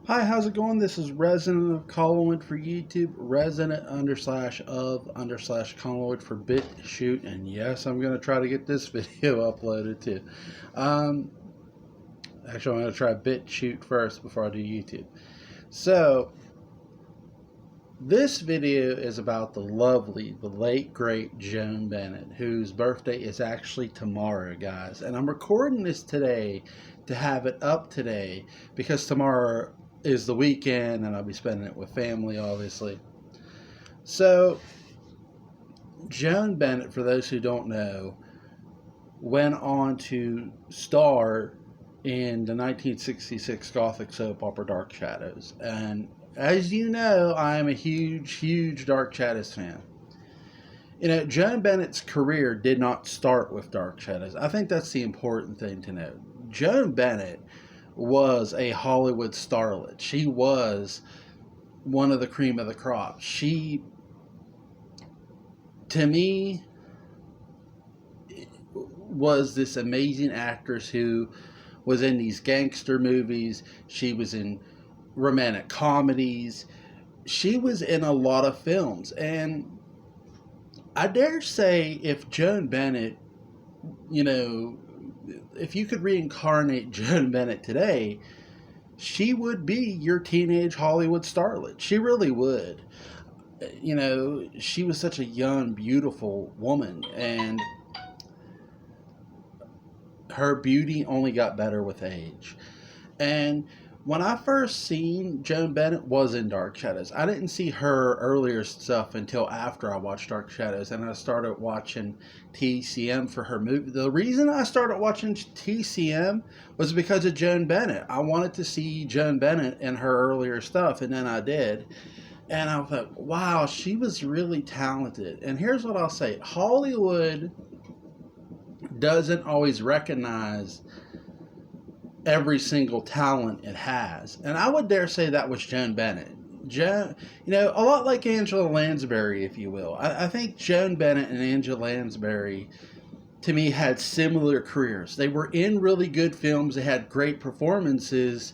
Hi, how's it going? This is Resident of Colloid for YouTube, Resident _of Colloid for BitChute, and yes, I'm going to try to get this video uploaded too. Um, Actually, I'm going to try BitChute first before I do YouTube. So, this video is about the late, great Joan Bennett, whose birthday is actually tomorrow, guys. And I'm recording this today to have it up today because tomorrow is the weekend and I'll be spending it with family, obviously. So, Joan Bennett, for those who don't know, went on to star in the 1966 Gothic soap opera Dark Shadows. And as you know, I am a huge Dark Shadows fan. You know, Joan Bennett's career did not start with Dark Shadows. I think that's the important thing to note. Joan Bennett was a Hollywood starlet. She was one of the cream of the crop. She, to me, was this amazing actress who was in these gangster movies. She was in romantic comedies. She was in a lot of films. And I dare say if Joan Bennett, you know, if you could reincarnate Joan Bennett today, she would be your teenage Hollywood starlet. She really would. You know, she was such a young, beautiful woman, and her beauty only got better with age. And when I first seen Joan Bennett was in Dark Shadows. I didn't see her earlier stuff until after I watched Dark Shadows, and I started watching TCM for her movie. The reason I started watching TCM was because of Joan Bennett. I wanted to see Joan Bennett in her earlier stuff, and then I did. And I thought, wow, she was really talented. And here's what I'll say. Hollywood doesn't always recognize every single talent it has. And I would dare say that was Joan Bennett. You know, a lot like Angela Lansbury, if you will. I think Joan Bennett and Angela Lansbury, to me, had similar careers. They were in really good films. They had great performances.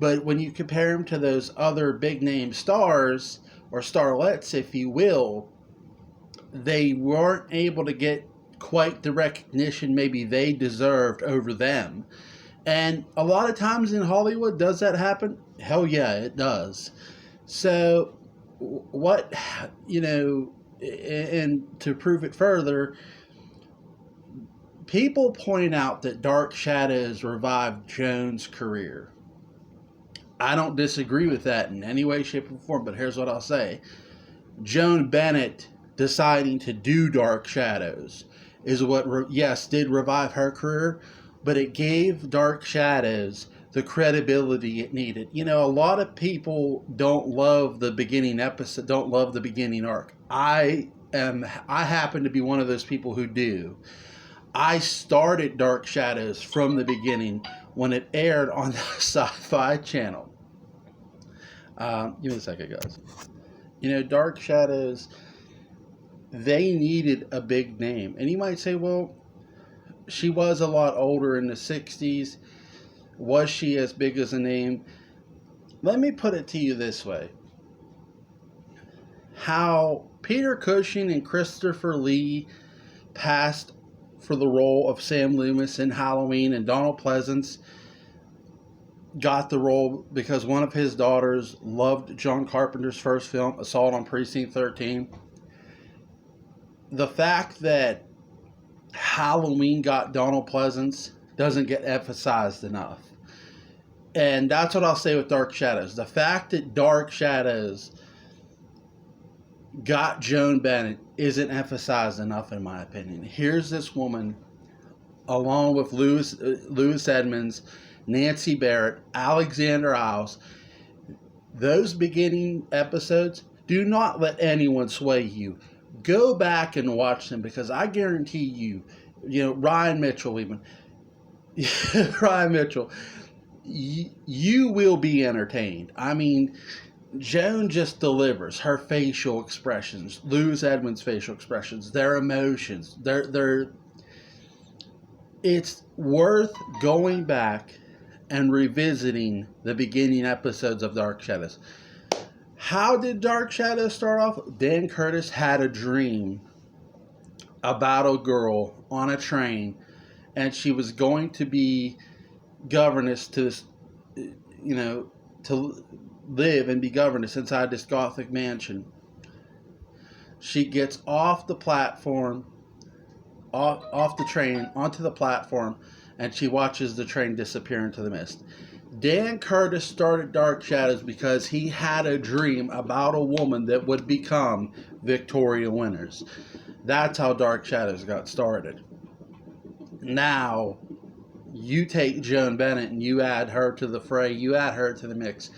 But when you compare them to those other big-name stars, or starlets, if you will, they weren't able to get quite the recognition maybe they deserved over them. And a lot of times in Hollywood, does that happen? Hell yeah, it does. So, what, you know, and to prove it further, people point out that Dark Shadows revived Joan's career. I don't disagree with that in any way, shape, or form, but here's what I'll say. Joan Bennett deciding to do Dark Shadows is what, yes, did revive her career, but it gave Dark Shadows the credibility it needed. You know, a lot of people don't love the beginning episode, don't love the beginning arc. I happen to be one of those people who do. I started Dark Shadows from the beginning when it aired on the Sci-Fi Channel. Give me a second, guys. You know, Dark Shadows, they needed a big name. And you might say, well, she was a lot older in the 60s. Was she as big as a name? Let me put it to you this way. How Peter Cushing and Christopher Lee passed for the role of Sam Loomis in Halloween, and Donald Pleasance got the role because one of his daughters loved John Carpenter's first film, Assault on Precinct 13. The fact that Halloween got Donald Pleasance doesn't get emphasized enough. And that's what I'll say with Dark Shadows. The fact that Dark Shadows got Joan Bennett isn't emphasized enough, in my opinion. Here's this woman, along with Louis Edmonds, Nancy Barrett, Alexander Isles. Those beginning episodes, do not let anyone sway you. Go back and watch them, because I guarantee you, you know, Ryan Mitchell even, Ryan Mitchell, you will be entertained. I mean, Joan just delivers her facial expressions, Louis Edmonds' facial expressions, their emotions. It's worth going back and revisiting the beginning episodes of Dark Shadows. How did Dark Shadows start off? Dan Curtis had a dream about a girl on a train, and she was going to be governess to this, to live and be governess inside this gothic mansion. She gets off the platform, off the train, onto the platform, and she watches the train disappear into the mist. Dan Curtis started Dark Shadows because he had a dream about a woman that would become Victoria Winters. That's how Dark Shadows got started. Now, you take Joan Bennett and you add her to the fray, you add her to the mix.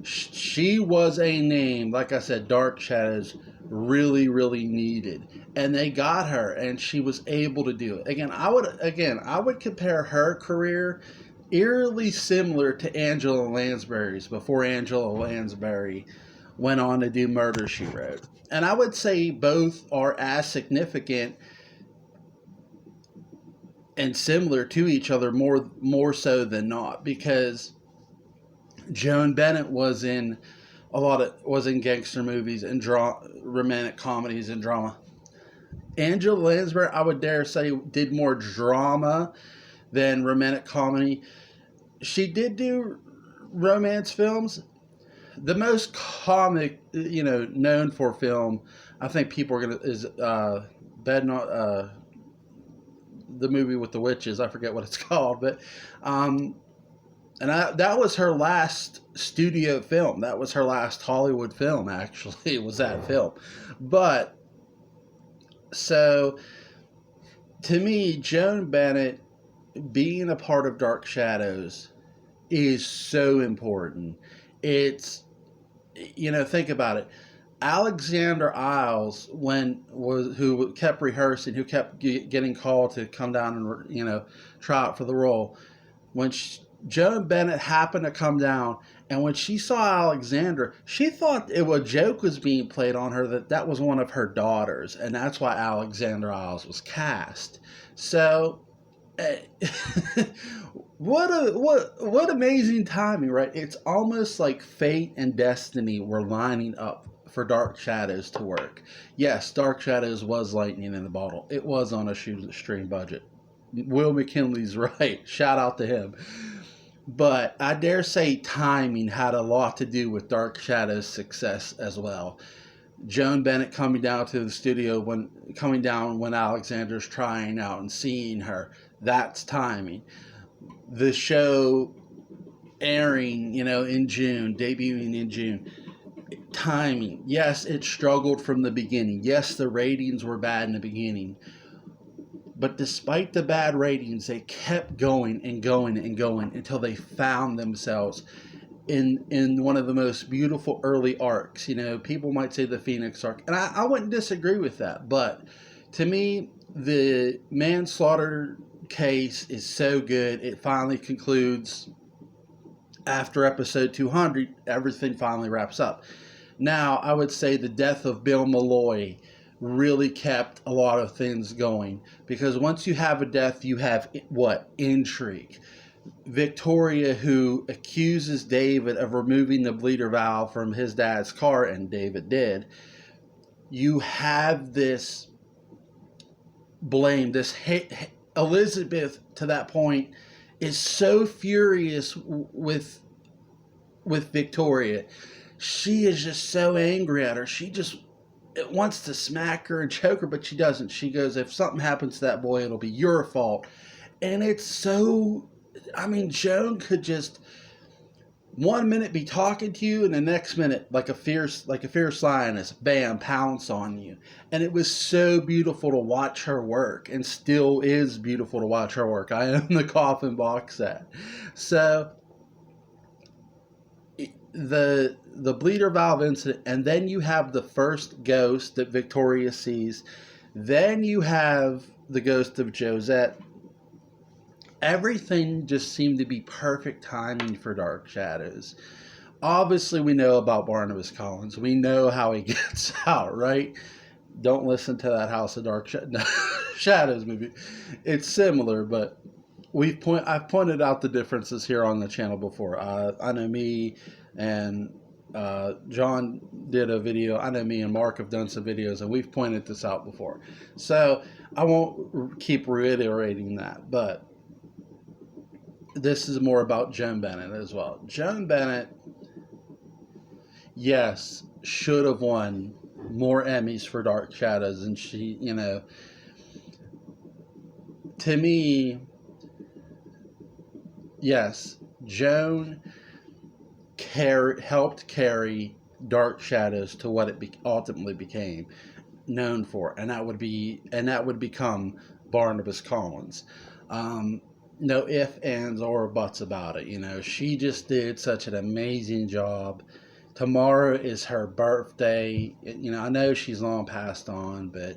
She was a name, like I said, Dark Shadows really, really needed. And they got her, and she was able to do it. I would compare her career eerily similar to Angela Lansbury's before Angela Lansbury went on to do Murder, She Wrote. And I would say both are as significant and similar to each other, more so than not, because Joan Bennett was in gangster movies and romantic comedies and drama. Angela Lansbury, I would dare say, did more drama than romantic comedy. She did do romance films. The most comic, known for film, I think people are is the movie with the witches. I forget what it's called, but that was her last studio film. That was her last Hollywood film, actually, was that film. But, so, to me, Joan Bennett being a part of Dark Shadows is so important. It's, think about it. Alexander Isles, who kept rehearsing, who kept getting called to come down and, try out for the role, when Joan Bennett happened to come down, and when she saw Alexander, she thought a joke was being played on her, that was one of her daughters, and that's why Alexander Isles was cast. So, what amazing timing, right? It's almost like fate and destiny were lining up for Dark Shadows to work. Yes, Dark Shadows was lightning in a bottle. It was on a shoestring budget. Will McKinley's right. Shout out to him. But I dare say timing had a lot to do with Dark Shadows' success as well. Joan Bennett coming down to the studio when Alexander's trying out and seeing her, that's timing. The show airing, in June, debuting in June, timing. Yes, it struggled from the beginning. Yes, the ratings were bad in the beginning. But despite the bad ratings, they kept going and going and going until they found themselves in one of the most beautiful early arcs. People might say the Phoenix arc, and I wouldn't disagree with that. But to me, the manslaughter case is so good. It finally concludes after episode 200. Everything finally wraps up. Now, I would say the death of Bill Malloy really kept a lot of things going, because once you have a death, you have intrigue. Victoria, who accuses David of removing the bleeder valve from his dad's car, and David did. You have this blame, this hate. Elizabeth, to that point, is so furious with Victoria. She is just so angry at her. She just wants to smack her and choke her, but she doesn't. She goes, if something happens to that boy, it'll be your fault. And it's so, Joan could just 1 minute be talking to you, and the next minute, like a fierce lioness, bam, pounce on you. And it was so beautiful to watch her work, and still is beautiful to watch her work. I own the Coffin box set. So, the bleeder valve incident, and then you have the first ghost that Victoria sees. Then you have the ghost of Josette. Everything just seemed to be perfect timing for Dark Shadows. Obviously, we know about Barnabas Collins. We know how he gets out, right? Don't listen to that House of Dark Shadows movie. It's similar, but I've pointed out the differences here on the channel before. I know me and John did a video. I know me and Mark have done some videos, and we've pointed this out before. So I won't keep reiterating that, but this is more about Joan Bennett as well. Joan Bennett, yes, should have won more Emmys for Dark Shadows, and she, to me, yes, Joan helped carry Dark Shadows to what it ultimately became known for, and that would become Barnabas Collins. No ifs, ands, or buts about it. She just did such an amazing job. Tomorrow is her birthday. I know she's long passed on, but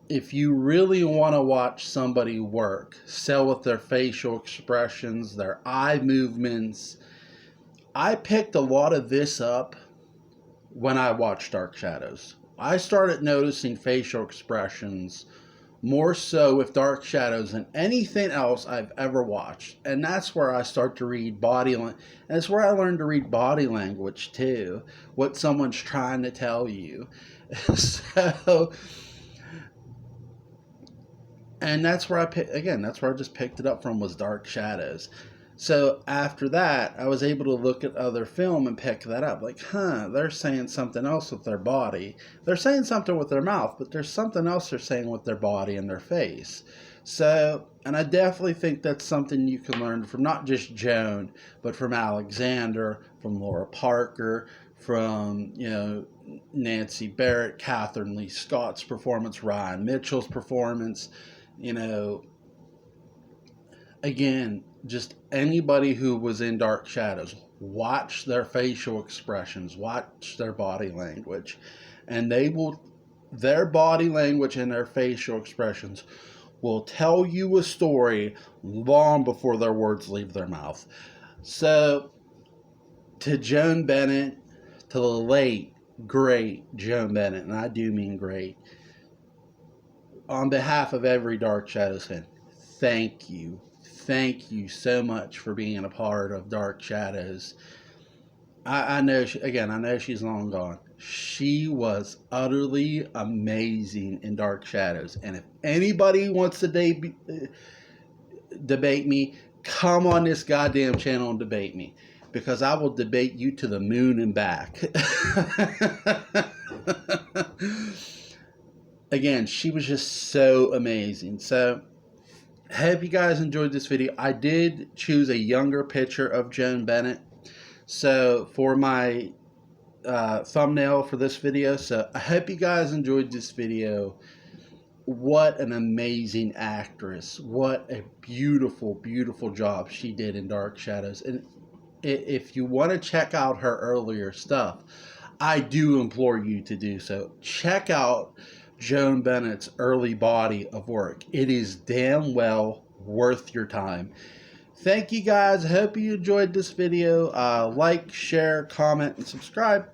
if you really want to watch somebody work, sell with their facial expressions, their eye movements, I picked a lot of this up when I watched Dark Shadows. I started noticing facial expressions more so with Dark Shadows than anything else I've ever watched. And that's where I start to read body language. And it's where I learned to read body language too, what someone's trying to tell you. So, and that's where that's where I just picked it up from, was Dark Shadows. So after that, I was able to look at other film and pick that up. Like, they're saying something else with their body. They're saying something with their mouth, but there's something else they're saying with their body and their face. So, and I definitely think that's something you can learn from not just Joan, but from Alexander, from Laura Parker, from, Nancy Barrett, Catherine Lee Scott's performance, Ryan Mitchell's performance, again, just anybody who was in Dark Shadows, watch their facial expressions, watch their body language, and their body language and their facial expressions will tell you a story long before their words leave their mouth. So, to Joan Bennett, to the late, great Joan Bennett, and I do mean great, on behalf of every Dark Shadows fan, thank you. Thank you so much for being a part of Dark Shadows. I know, I know she's long gone. She was utterly amazing in Dark Shadows. And if anybody wants to debate me, come on this goddamn channel and debate me. Because I will debate you to the moon and back. Again, she was just so amazing. So, I hope you guys enjoyed this video. I did choose a younger picture of Joan Bennett, so for my thumbnail for this video. So I hope you guys enjoyed this video. What an amazing actress. What a beautiful, beautiful job she did in Dark Shadows. And if you want to check out her earlier stuff, I do implore you to do so. Check out Joan Bennett's early body of work. It is damn well worth your time. Thank you guys. I hope you enjoyed this video. Like, share, comment, and subscribe.